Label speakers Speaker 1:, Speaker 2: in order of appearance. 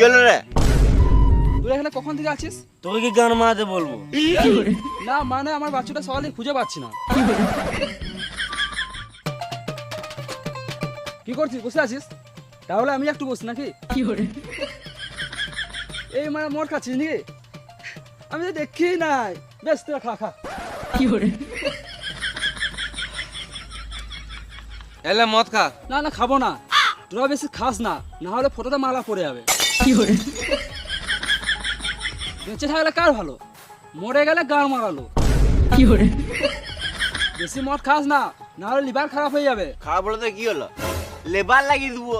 Speaker 1: হলো রে?
Speaker 2: তুই এখানে কখন থেকে আছিস?
Speaker 1: তোকে কি গান মারাতে বলবো?
Speaker 2: না মানে আমার বাচ্চাটা সকালে খুঁজে পাচ্ছি না। কি করছিস, বসে আছিস? তাহলে আমি একটু বসি নাকি? এই মানে মদ খাচ্ছিস নাকি? আমি তো দেখি নাই। বেশ তোরা খা খা।
Speaker 1: এলে মদ খা।
Speaker 2: না না খাবো না, তোরা বেশি খাস না, না হলে ফটোতে মালা পড়ে যাবে। বেঁচে থাকলে কার ভালো, মরে গেলে গান মারালো। বেশি মদ খাস না, না হলে লিভার খারাপ হয়ে যাবে।
Speaker 1: খারাপ বলে তো কি হলো? লেবার লাগিয়ে দেবো।